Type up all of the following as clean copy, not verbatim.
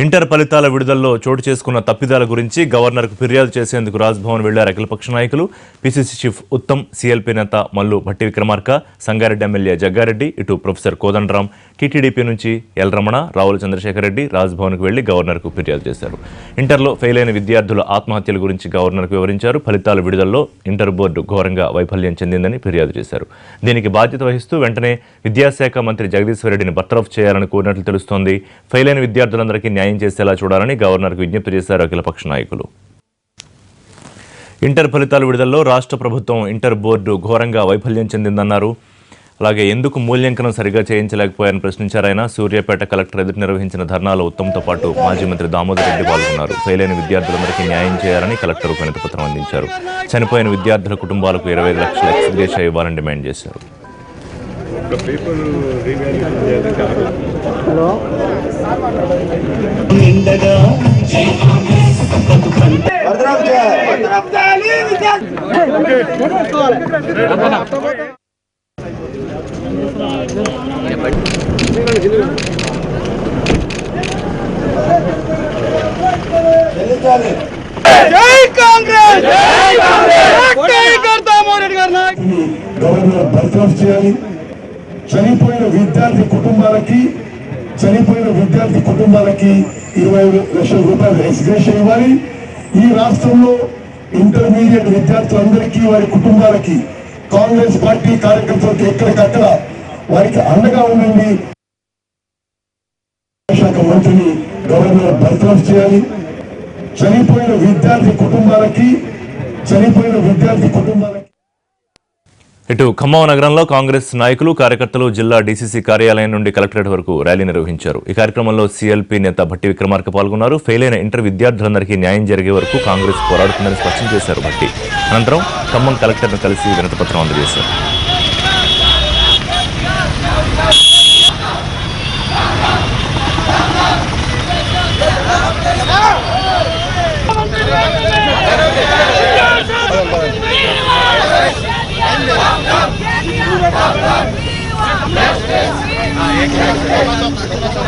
Inter ఫలితాల విడుదలలో చోటు చేసుకున్న తప్పిదాల గురించి గవర్నర్కు ఫిర్యాదు చేసేందుకు రాజ్భవన్ వెళ్లారు అఖిలపక్ష నాయకులు. పీసీసీ చీఫ్ ఉత్తమ్, సీఎల్పీ నేత మల్లు భట్టి విక్రమార్క, సంగారెడ్డి ఎమ్మెల్యే జగ్గారెడ్డి, ఇటు ప్రొఫెసర్ కోదండరాం, టీటీడీపీ నుంచి ఎల్ రమణ, రావుల చంద్రశేఖర్ రెడ్డి రాజ్భవన్కు వెళ్లి గవర్నర్కు ఫిర్యాదు చేశారు. ఇంటర్లో ఫెయిల్ అయిన విద్యార్థుల ఆత్మహత్యల గురించి గవర్నర్కు వివరించారు. ఫలితాల విడుదలలో ఇంటర్ బోర్డు ఘోరంగా వైఫల్యం చెందిందని ఫిర్యాదు చేశారు. దీనికి బాధ్యత వహిస్తూ వెంటనే విద్యాశాఖ మంత్రి జగదీశ్వర్ రెడ్డిని బర్తరఫ్ చేయాలని కోరినట్లు తెలుస్తోంది. ఫెయిల్ అయిన విద్యార్థులందరికీ న్యాయం చేసేలా చూడాలని గవర్నర్కు విజ్ఞప్తి చేశారు అఖిలపక్ష నాయకులు. ఇంటర్ ఫలితాల విడుదలలో రాష్ట్ర ప్రభుత్వం ఇంటర్ బోర్డు ఘోరంగా వైఫల్యం చెందిందన్నారు. అలాగే ఎందుకు మూల్యాంకనం సరిగా చేయించలేకపోయారని ప్రశ్నించారు ఆయన. సూర్యాపేట కలెక్టర్ ఎదుట నిర్వహించిన ధర్నాలో ఉత్తమ్తో పాటు మాజీ మంత్రి దామోదర్ రెడ్డి పాల్గొన్నారు. ఫెయిల్ అయిన విద్యార్థులందరికీ న్యాయం చేయాలని కలెక్టర్ వినతి పత్రం అందించారు. చనిపోయిన విద్యార్థుల కుటుంబాలకు 25 లక్షల ఎక్స్గ్రేషియా ఇవ్వాలని డిమాండ్ చేశారు. చనిపోయిన విద్యార్థి కుటుంబాలకి 25 లక్షల రూపాయలు ఎక్స్గ్రేషియా ఇవ్వాలి. ఈ రాష్ట్రంలో ఇంటర్మీడియట్ విద్యార్థులందరికీ వారి కుటుంబాలకి కాంగ్రెస్ పార్టీ కార్యకర్తలకు ఎక్కడికక్కడ వారికి అండగా ఉండండి. శాఖ మంత్రిని గవర్నర్ బర్తరఫ్ చేయాలి. చనిపోయిన విద్యార్థి కుటుంబాలకి ఇటు ఖమ్మం నగరంలో కాంగ్రెస్ నాయకులు, కార్యకర్తలు జిల్లా డీసీసీ కార్యాలయం నుండి కలెక్టరేట్ వరకు ర్యాలీ నిర్వహించారు. ఈ కార్యక్రమంలో సీఎల్పీ నేత భట్టి విక్రమార్క పాల్గొన్నారు. ఫెయిల్ అయిన ఇంటర్ విద్యార్థులందరికీ న్యాయం జరిగే వరకు కాంగ్రెస్ పోరాడుతుందని స్పష్టం చేశారు భట్టి. అనంతరం ఖమ్మం కలెక్టర్ను కలిసి వినతిపత్రం అందజేశారు.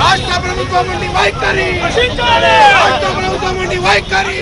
రాష్ట్ర ప్రభుత్వం వైఖరి